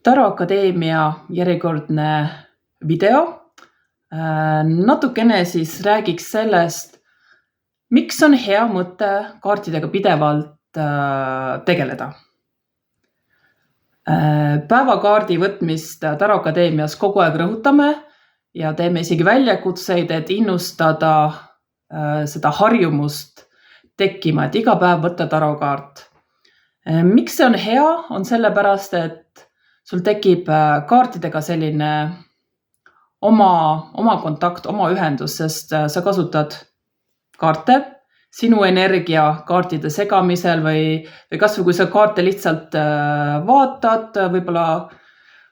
Taro Akadeemia järjekordne video. Natukene siis räägiks sellest, miks on hea mõte kaartidega pidevalt tegeleda. Päevakaardi võtmist Taro Akadeemias kogu aeg rõhutame ja teeme isegi väljakutseid, et innustada seda harjumust tekkima, et iga päev võtta tarokaart. Miks see on hea? On sellepärast, et sul tekib kaartidega selline oma kontakt, oma ühendus, sest sa kasutad kaarte, sinu energia kaartide segamisel või kasvõi kui sa kaarte lihtsalt vaatad, võib-olla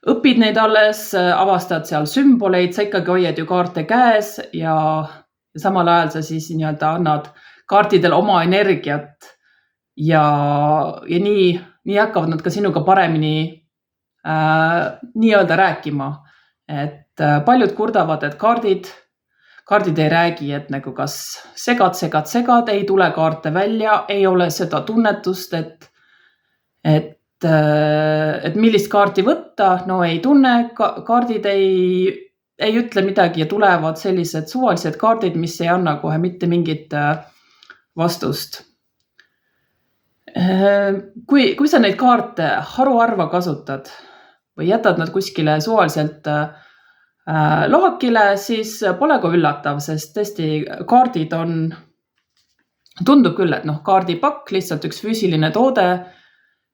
õpid neid alles, avastad seal sümboleid, sa ikkagi hoiad ju kaarte käes ja samal ajal sa siis annad kaartidel oma energiat ja nii hakkavad nad ka sinuga paremini nii-öelda rääkima. Et paljud kurdavad, et kaardid ei räägi, et nagu kas segad, ei tule kaarte välja, ei ole seda tunnetust, et millist kaarti võtta, no ei tunne, kaardid ei ütle midagi ja tulevad sellised suvalised kaardid, mis ei anna kohe mitte mingit vastust. Kui sa neid kaarte haruharva kasutad või jätad nad kuskile suvaliselt lohakile, siis pole ka üllatav, sest tõesti kaardid tundub küll, et kaardipakk, lihtsalt üks füüsiline toode.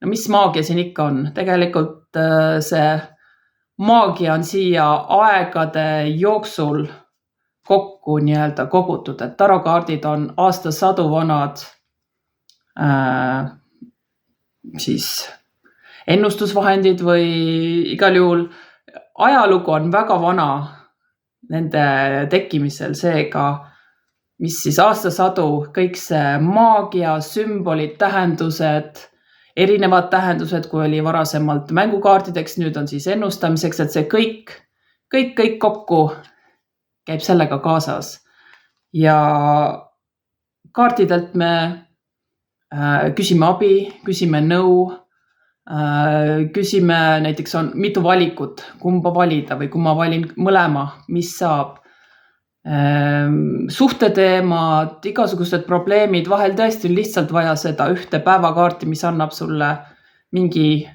No mis maagia siin ikka on? Tegelikult see maagia on siia aegade jooksul kokku nii-öelda kogutud, et tarokaardid on aastasadu vanad siis ennustusvahendid või igal juhul ajalugu on väga vana nende tekkimisel, seega mis siis aastasadu kõik see maagia, sümbolid, tähendused, erinevad tähendused, kui oli varasemalt mängukaartideks, nüüd on siis ennustamiseks, et see kõik kokku käib sellega kaasas. Ja kaartidelt me küsime abi, küsime nõu, küsime näiteks on mitu valikut, kumba valida või kui ma valin mõlema, mis saab. Suhteteemad, igasugused probleemid, vahel tõesti on lihtsalt vaja seda ühte päevakaarti, mis annab sulle mingi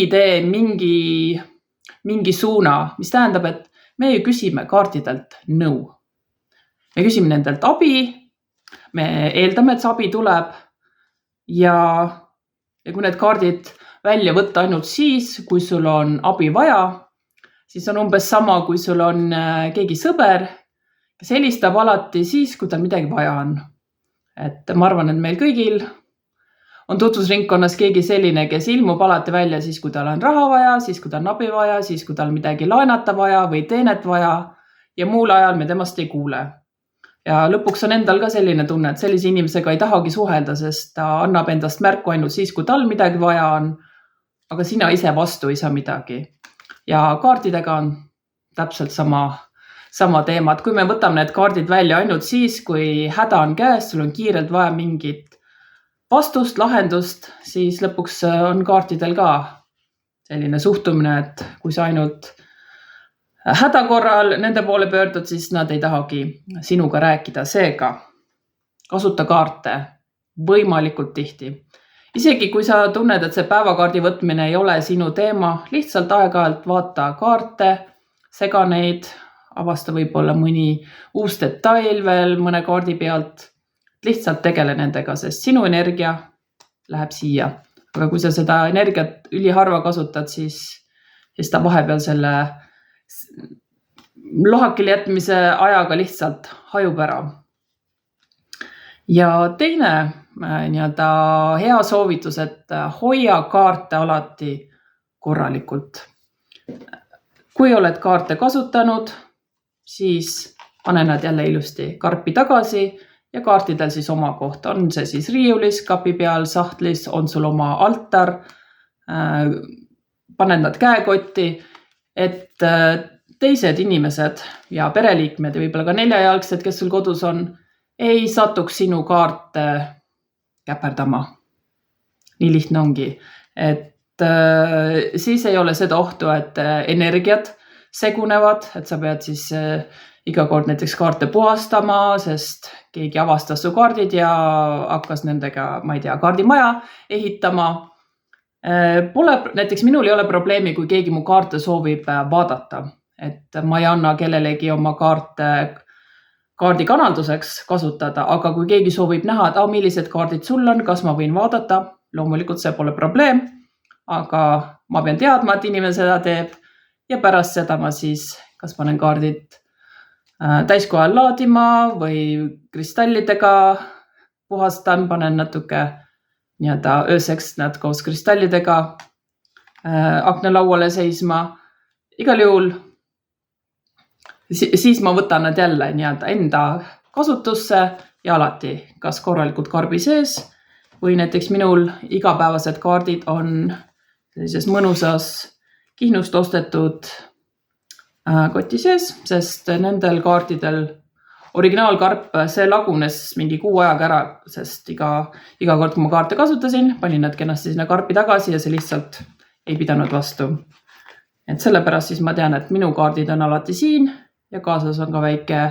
idee, mingi suuna, mis tähendab, et me küsime kaartidelt nõu. Me küsime nendelt abi, me eeldame, et see abi tuleb ja kui need kaardid välja võtta ainult siis, kui sul on abi vaja, siis on umbes sama, kui sul on keegi sõber, kes helistab alati siis, kui tal midagi vaja on. Et ma arvan, et meil kõigil on tutvusringkonnas keegi selline, kes ilmub alati välja siis, kui tal on raha vaja, siis, kui tal on abi vaja, siis, kui tal midagi laenata vaja või teenet vaja ja muul ajal me temast ei kuule. Ja lõpuks on endal ka selline tunne, et sellise inimesega ei tahagi suhelda, sest ta annab endast märku ainult siis, kui tal midagi vaja on, aga sina ise vastu ei saa midagi. Ja kaartidega on täpselt sama teema, et kui me võtame need kaardid välja ainult siis, kui häda on käes, sul on kiirelt vaja mingit vastust, lahendust, siis lõpuks on kaartidel ka selline suhtumine, et kui sa ainult häda korral nende poole pöördud, siis nad ei tahagi sinuga rääkida. Seega kasuta kaarte võimalikult tihti. Isegi kui sa tunned, et see päevakaardi võtmine ei ole sinu teema, lihtsalt aeg-ajalt vaata kaarte, sega neid, avasta võib-olla mõni uus detail veel mõne kaardi pealt, lihtsalt tegele nendega, sest sinu energia läheb siia. Aga kui sa seda energiat üliharva kasutad, siis ta vahepeal selle lohakil jätmise ajaga lihtsalt hajub ära. Ja teine hea soovitus, et hoia kaarte alati korralikult. Kui oled kaarte kasutanud, siis pane nad jälle ilusti karpi tagasi ja kaartidel siis oma koht. On see siis riiulis, kapi peal, sahtlis, on sul oma altar, pane nad käekotti, et teised inimesed ja pereliikmed ja võib-olla ka neljajalgsed, kes sul kodus on, ei satuks sinu kaarte käperdama. Nii lihtne ongi. Et siis ei ole seda ohtu, et energiat segunevad, et sa pead siis iga kord näiteks kaarte puhastama, sest keegi avastas su kaardid ja hakkas nendega, ma ei tea, kaardimaja ehitama. Näiteks minul ei ole probleemi, kui keegi mu kaarte soovib vaadata, et ma ei anna kellelegi oma kaarte kaardikanalduseks kasutada, aga kui keegi soovib näha, et millised kaardid sul on, kas ma võin vaadata, loomulikult see pole probleem, aga ma pean teadma, et inimene seda teeb ja pärast seda ma siis kas panen kaardid täiskohal laadima või kristallidega puhastan, panen natuke ööseks nad koos kristallidega aknalauale seisma. Igal juhul siis ma võtan nad jälle enda kasutusse ja alati kas korralikult karbi sees või näiteks minul igapäevased kaardid on sellises mõnusas Kihnust ostetud koti sees, sest nendel kaartidel originaalkarp, see lagunes mingi kuu ajaga ära, sest iga kord, kui ma kaarte kasutasin, panin nad kenasti sinna karpi tagasi ja see lihtsalt ei pidanud vastu. Et sellepärast siis ma tean, et minu kaardid on alati siin ja kaasas on ka väike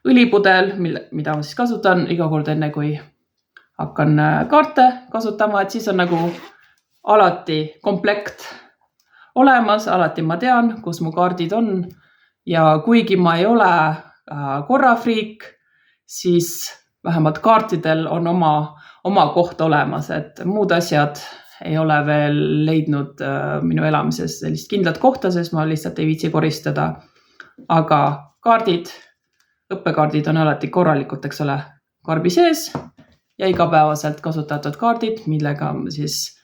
õlipudel, mida ma siis kasutan iga kord enne, kui hakkan kaarte kasutama, et siis on nagu alati komplekt olemas, alati ma tean, kus mu kaardid on ja kuigi ma ei ole korrafriik, siis vähemalt kaartidel on oma koht olemas, et muud asjad ei ole veel leidnud minu elamises sellist kindlat kohta, sest ma lihtsalt ei viitsi koristada. Aga kaardid, õppekaardid on alati korralikult, eks ole, karbi sees ja igapäevaselt kasutatud kaardid, millega ma siis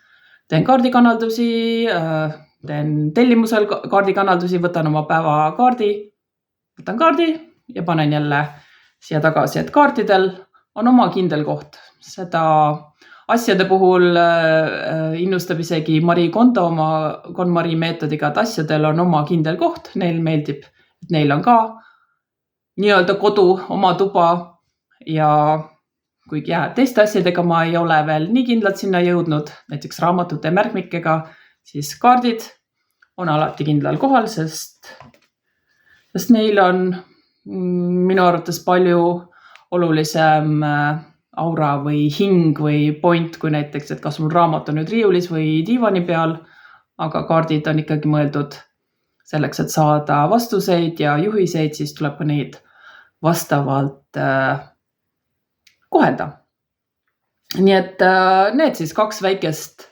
teen kaardikanaldusi, teen tellimusel kaardikanaldusi, võtan oma päevakaardi, võtan kaardi ja panen jälle siia tagasi, et kaartidel on oma kindel koht. Seda asjade puhul innustab isegi Marie Kondo oma KonMari meetodiga, et asjadel on oma kindel koht, neil meeldib, et neil on ka nii-öelda kodu, oma tuba ja kuigi teiste asjadega ma ei ole veel nii kindlalt sinna jõudnud, näiteks raamatute märkmikega, siis kaardid on alati kindlal kohal, sest neil on minu arvates palju olulisem aura või hing või point, kui näiteks, et kas mul raamat on nüüd riiulis või diivani peal, aga kaardid on ikkagi mõeldud selleks, et saada vastuseid ja juhiseid, siis tuleb ka neid vastavalt kohelda. Nii et need siis 2 väikest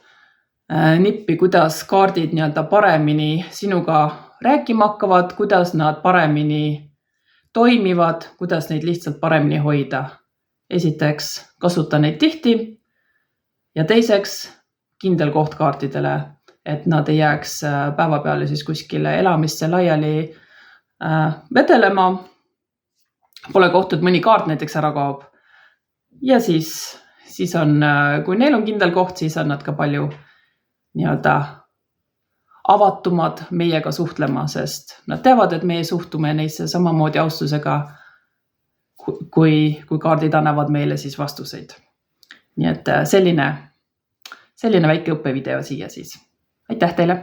nippi, kuidas kaardid paremini sinuga rääkima hakkavad, kuidas nad paremini toimivad, kuidas neid lihtsalt paremini hoida. Esiteks, kasuta neid tihti ja teiseks, kindel koht kaartidele, et nad ei jääks päevapeale siis kuskile elamisse laiali vedelema. Pole kohta, et mõni kaart näiteks ära kaob. Ja siis on, kui neil on kindel koht, siis on nad ka palju avatumad meiega suhtlema, sest nad teavad, et meie suhtume neisse samamoodi austusega, kui kaardid annavad meile siis vastuseid. Nii et selline väike õppevideo siia siis. Aitäh teile!